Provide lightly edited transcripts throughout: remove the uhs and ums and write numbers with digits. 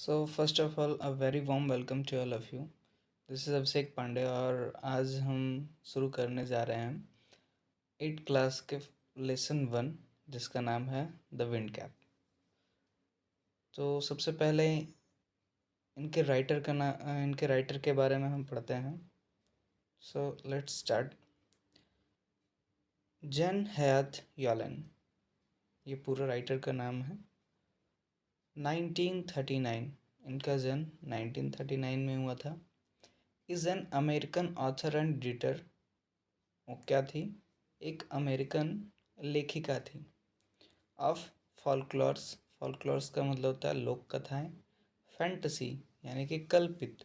So first of all a very warm welcome to all of you. This is Abhishek Pandey और आज हम शुरू करने जा रहे हैं 8 क्लास के लेसन 1 जिसका नाम है द विंड कैप। तो सबसे पहले इनके राइटर के बारे में हम पढ़ते हैं। So let's start. जैन हयात यॉलन, ये पूरा राइटर का नाम है। 1939 इनका जन्म 1939 में हुआ था। Is an American author and editor. वो क्या थी? एक अमेरिकन लेखिका थी। ऑफ फॉल्कलोर्स, फॉल्कलोर्स का मतलब होता है लोक कथाएं। फैंटेसी यानी कि कल्पित,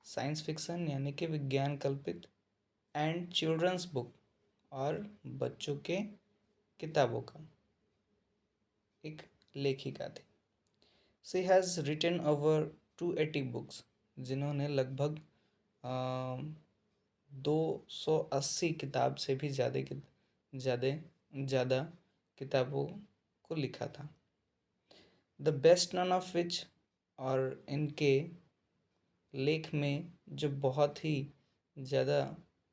साइंस फिक्शन यानी कि विज्ञान कल्पित, एंड चिल्ड्रंस बुक और बच्चों के किताबों का एक लेखिका थी। She has written over 280 books, जिन्होंने लगभग 280 किताब से भी ज़्यादा ज़्यादा किताबों को लिखा था। The best known of which, और इनके लेख में जो बहुत ही ज़्यादा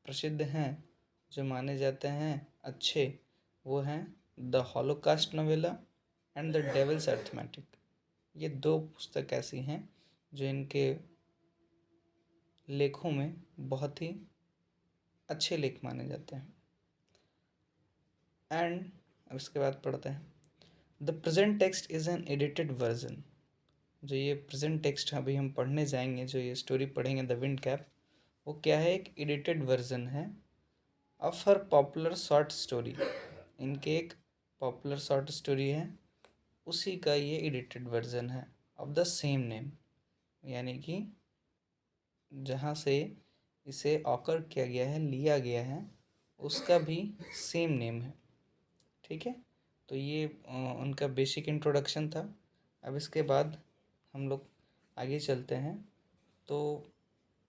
प्रसिद्ध हैं, जो माने जाते हैं अच्छे, वो हैं the Holocaust novella and the Devil's Arithmetic. ये दो पुस्तक ऐसी हैं जो इनके लेखों में बहुत ही अच्छे लेख माने जाते हैं। एंड अब इसके बाद पढ़ते हैं the present text is an edited version. जो ये प्रेजेंट टेक्स्ट अभी हम पढ़ने जाएंगे, जो ये स्टोरी पढ़ेंगे द विंड कैप, वो क्या है? एक एडिटेड वर्जन है of her popular short story. इनके एक पॉपुलर शॉर्ट स्टोरी है, उसी का ये एडिटेड वर्जन है ऑफ द सेम नेम, यानी कि जहाँ से इसे ऑकर किया गया है, लिया गया है, उसका भी सेम नेम है। ठीक है, तो ये उनका बेसिक इंट्रोडक्शन था। अब इसके बाद हम लोग आगे चलते हैं। तो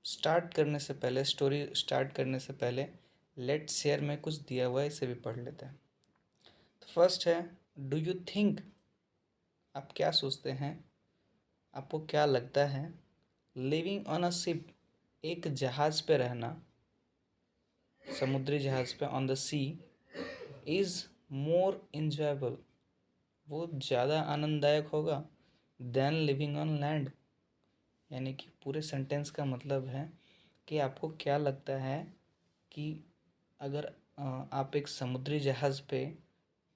स्टोरी स्टार्ट करने से पहले लेट्स शेयर में कुछ दिया हुआ है, इसे भी पढ़ लेते हैं। तो फर्स्ट है, डू यू थिंक, आप क्या सोचते हैं, आपको क्या लगता है, लिविंग ऑन अ शिप, एक जहाज़ पे रहना, समुद्री जहाज़ पे, on the sea, is more enjoyable, वो ज़्यादा आनंददायक होगा, देन लिविंग ऑन लैंड। यानी कि पूरे सेंटेंस का मतलब है कि आपको क्या लगता है कि अगर आप एक समुद्री जहाज़ पे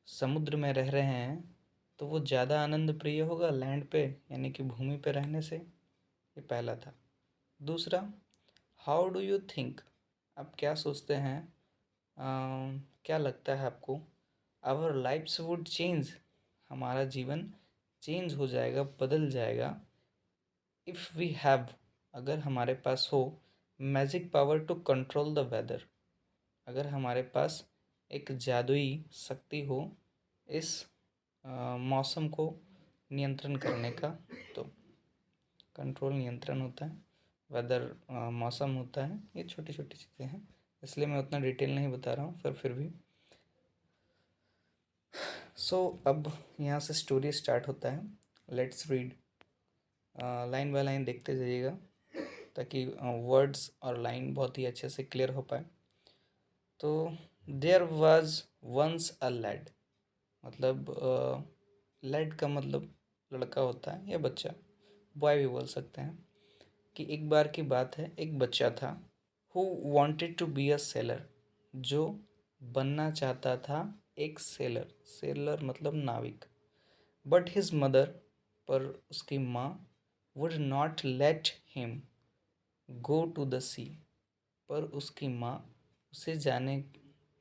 समुद्र में रह रहे हैं तो वो ज़्यादा आनंद प्रिय होगा लैंड पे, यानी कि भूमि पे रहने से। ये पहला था। दूसरा, हाउ डू यू थिंक, आप क्या सोचते हैं, क्या लगता है आपको, आवर लाइफ्स वुड चेंज, हमारा जीवन चेंज हो जाएगा, बदल जाएगा, इफ़ वी हैव, अगर हमारे पास हो, magic power to control the weather, अगर हमारे पास एक जादुई शक्ति हो इस मौसम को नियंत्रण करने का। तो कंट्रोल नियंत्रण होता है, वेदर मौसम होता है, ये छोटी छोटी चीज़ें हैं, इसलिए मैं उतना डिटेल नहीं बता रहा हूँ, फिर भी। अब यहाँ से स्टोरी स्टार्ट होता है। Let's read, line by line देखते जाइएगा ताकि वर्ड्स और लाइन बहुत ही अच्छे से क्लियर हो पाए। तो there was once a lad, मतलब लैड का मतलब लड़का होता है या बच्चा, बॉय भी बोल सकते हैं। कि एक बार की बात है, एक बच्चा था, who wanted to be a sailor, जो बनना चाहता था एक सेलर, सेलर मतलब नाविक। बट हिज मदर, पर उसकी माँ, would not let him go to the sea, पर उसकी माँ उसे जाने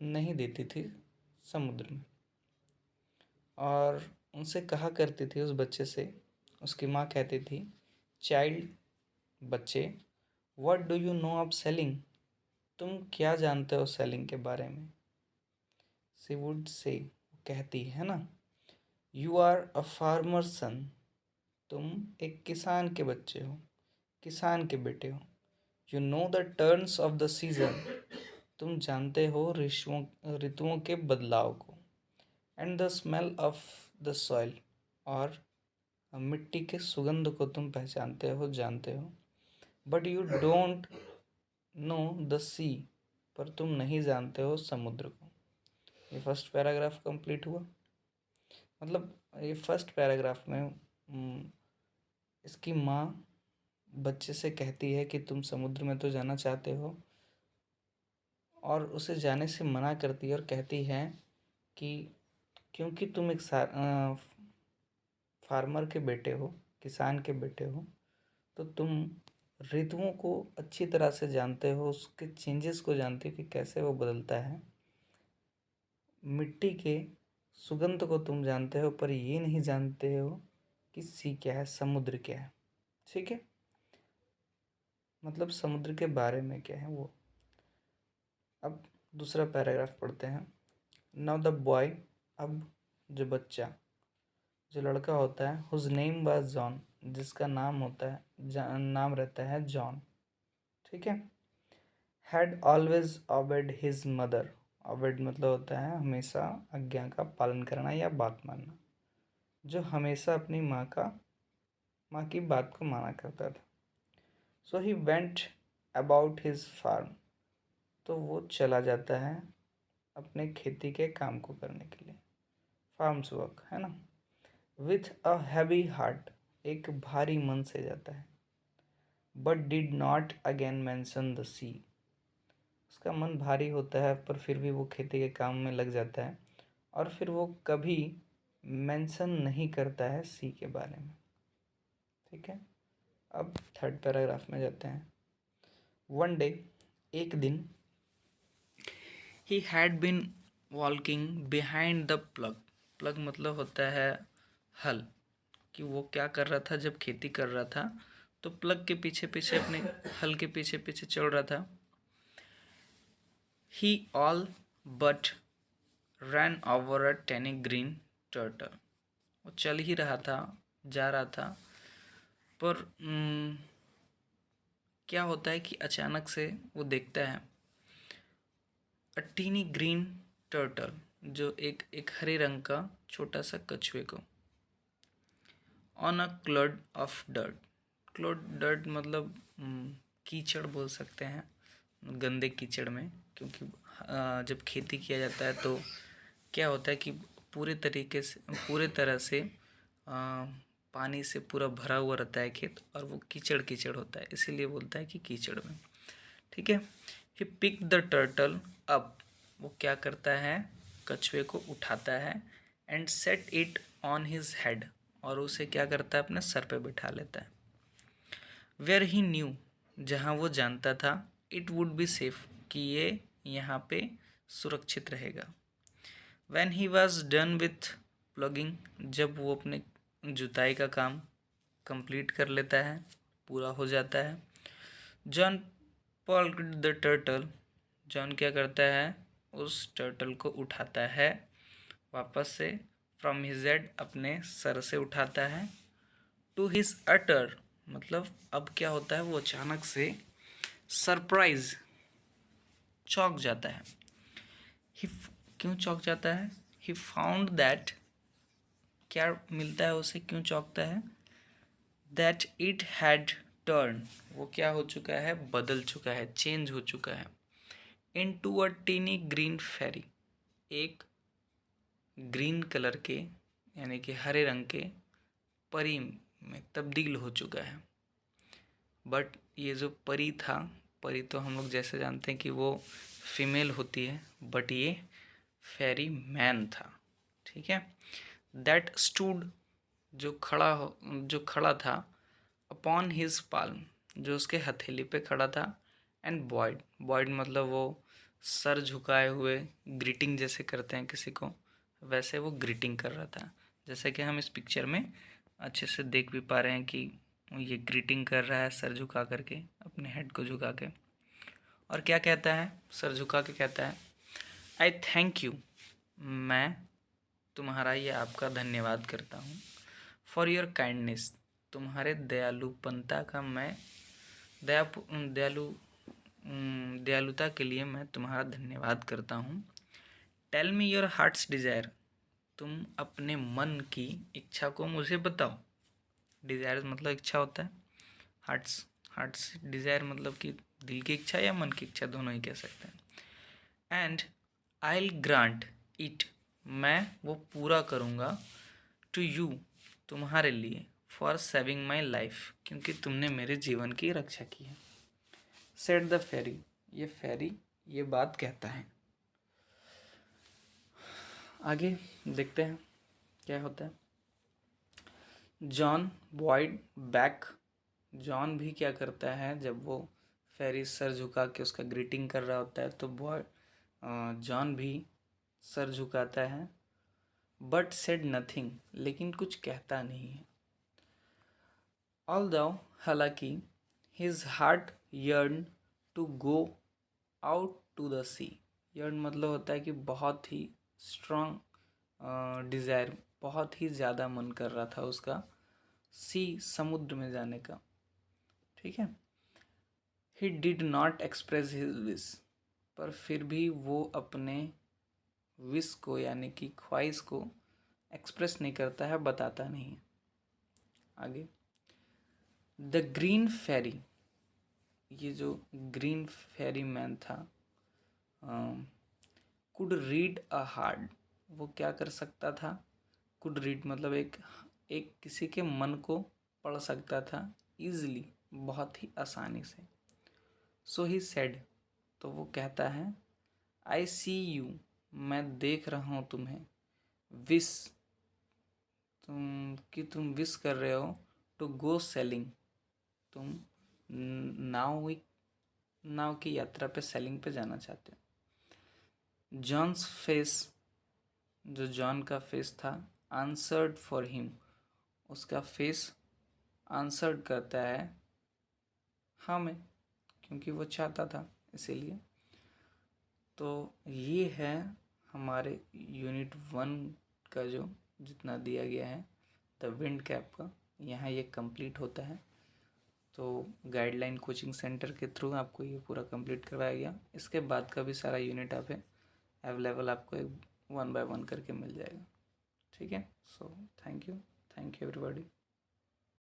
नहीं देती थी समुद्र में। और उनसे कहा करती थी, उस बच्चे से उसकी माँ कहती थी, चाइल्ड, बच्चे, what do you know of selling, तुम क्या जानते हो सेलिंग के बारे में। सी वुड से, कहती है ना, यू आर अ फार्मर सन, तुम एक किसान के बच्चे हो, किसान के बेटे हो। You know the turns of the season, तुम जानते हो ऋतुओं के बदलाव को। And the smell of the soil, और मिट्टी के सुगंध को तुम पहचानते हो, जानते हो, but you don't know the sea, पर तुम नहीं जानते हो समुद्र को। ये फर्स्ट पैराग्राफ कंप्लीट हुआ। मतलब ये फर्स्ट पैराग्राफ में इसकी माँ बच्चे से कहती है कि तुम समुद्र में तो जाना चाहते हो, और उसे जाने से मना करती है और कहती है कि क्योंकि तुम एक फार्मर के बेटे हो, किसान के बेटे हो, तो तुम ऋतुओं को अच्छी तरह से जानते हो, उसके चेंजेस को जानते हो कि कैसे वो बदलता है। मिट्टी के सुगंध को तुम जानते हो, पर ये नहीं जानते हो कि सी क्या है, समुद्र क्या है। ठीक है, मतलब समुद्र के बारे में क्या है वो। अब दूसरा पैराग्राफ पढ़ते हैं। नाउ द बॉय, अब जो बच्चा, जो लड़का होता है, हुज नेम वाज जॉन, जिसका नाम होता है, नाम रहता है जॉन। ठीक है। Had always obeyed his mother, obeyed मतलब होता है हमेशा आज्ञा का पालन करना या बात मानना, जो हमेशा अपनी माँ की बात को माना करता था। So he went about his farm, तो वो चला जाता है अपने खेती के काम को करने के लिए, फार्म्स वर्क है ना। विथ अ हैवी हार्ट, एक भारी मन से जाता है। But did not again mention the sea, उसका मन भारी होता है पर फिर भी वो खेती के काम में लग जाता है, और फिर वो कभी मेंशन नहीं करता है सी के बारे में। ठीक है, अब थर्ड पैराग्राफ में जाते हैं। वन डे, एक दिन, he had been walking behind the plough, plough मतलब होता है हल, कि वो क्या कर रहा था जब खेती कर रहा था, तो प्लग के पीछे पीछे, अपने हल के पीछे पीछे चल रहा था। He all but ran over a tiny green turtle, वो चल ही रहा था, जा रहा था, पर क्या होता है कि अचानक से वो देखता है अ टीनी ग्रीन टर्टल, जो एक हरे रंग का छोटा सा कछुए को, on a clod of dirt, clod dirt मतलब कीचड़ बोल सकते हैं, गंदे कीचड़ में, क्योंकि जब खेती किया जाता है तो क्या होता है कि पूरे तरह से पानी से पूरा भरा हुआ रहता है खेत, और वो कीचड़ कीचड़ होता है, इसीलिए बोलता है कि कीचड़ में। ठीक है। ही पिक द टर्टल अप, वो क्या करता है, कछुए को उठाता है, and set it on his head, और उसे क्या करता है, अपने सर पे बिठा लेता है। वेयर ही न्यू, जहाँ वो जानता था, इट वुड बी सेफ, कि ये यहाँ पे सुरक्षित रहेगा। When he was done with plugging, जब वो अपने जुताई का काम कंप्लीट कर लेता है, पूरा हो जाता है, जॉन पॉल्क्ड द टर्टल, जॉन क्या करता है, उस टर्टल को उठाता है वापस से, फ्रॉम हिज हेड, अपने सर से उठाता है, टू हिज अटर, मतलब अब क्या होता है, वो अचानक से सरप्राइज, चौंक जाता है। ही, क्यों चौंक जाता है, ही फाउंड दैट, क्या मिलता है उसे, क्यों चौंकता है, दैट इट हैड टर्न, वो क्या हो चुका है, बदल चुका है, चेंज हो चुका है, इन टू अ टीनी ग्रीन फेरी, एक ग्रीन कलर के यानी कि हरे रंग के परी में तब्दील हो चुका है। बट ये जो परी था, परी तो हम लोग जैसे जानते हैं कि वो फीमेल होती है, बट ये फेरी मैन था। ठीक है। दैट स्टूड, जो खड़ा था, अपॉन हिज पाल्म, जो उसके हथेली पे खड़ा था, एंड बॉयड, बॉयड मतलब वो सर झुकाए हुए ग्रीटिंग जैसे करते हैं किसी को, वैसे वो ग्रीटिंग कर रहा था, जैसे कि हम इस पिक्चर में अच्छे से देख भी पा रहे हैं कि ये ग्रीटिंग कर रहा है सर झुका करके, अपने हेड को झुका के। और क्या कहता है, सर झुका के कहता है, आई थैंक यू, मैं तुम्हारा या आपका धन्यवाद करता हूँ, फॉर योर काइंडनेस, तुम्हारे दयालुपनता का मैं दयालुता के लिए मैं तुम्हारा धन्यवाद करता हूँ। Tell me your heart's desire, तुम अपने मन की इच्छा को मुझे बताओ। डिज़ायर्स मतलब इच्छा होता है, हार्ट्स हार्ट्स डिज़ायर मतलब कि दिल की इच्छा या मन की इच्छा, दोनों ही कह सकते हैं। And I will grant it, मैं वो पूरा करूँगा, टू यू, तुम्हारे लिए, फॉर सेविंग माई लाइफ, क्योंकि तुमने मेरे जीवन की रक्षा की है। सेड द फेरी, ये फेरी ये बात कहता है। आगे देखते हैं क्या होता है। जॉन बॉयड बैक, जॉन भी क्या करता है, जब वो फेरी सर झुका के उसका ग्रीटिंग कर रहा होता है तो जॉन भी सर झुकाता है, बट सेड नथिंग, लेकिन कुछ कहता नहीं है। ऑल्दो, हालांकि, his heart yearn to go out to the sea, yearn मतलब होता है कि बहुत ही स्ट्रॉन्ग डिज़ायर, बहुत ही ज़्यादा मन कर रहा था उसका सी, समुद्र में जाने का, ठीक है। He did not express his wish, पर फिर भी वो अपने विश को यानी कि ख्वाहिश को एक्सप्रेस नहीं करता है, बताता नहीं है। आगे, द ग्रीन फेरी, ये जो ग्रीन फेरी मैन था, कुड रीड अ हार्ट, वो क्या कर सकता था, कुड रीड मतलब एक एक किसी के मन को पढ़ सकता था, ईजिली, बहुत ही आसानी से। सो ही सेड, तो वो कहता है, आई सी यू, मैं देख रहा हूँ तुम्हें, विश, तुम विश कर रहे हो, टू गो सेलिंग, तुम नाव नाव की यात्रा पे, सेलिंग पे जाना चाहते हो। जॉन्स फेस, जो जॉन का फेस था, आंसर्ड फॉर हिम, उसका फेस आंसर्ड करता है हाँ में, क्योंकि वो चाहता था इसीलिए। तो ये है हमारे यूनिट 1 का जो जितना दिया गया है द विंड कैप का, यहाँ ये कंप्लीट होता है। तो गाइडलाइन कोचिंग सेंटर के थ्रू आपको ये पूरा कंप्लीट करवाया गया। इसके बाद का भी सारा यूनिट आप अवेलेबल आपको 1 बाय 1 करके मिल जाएगा, ठीक है। So thank you everybody.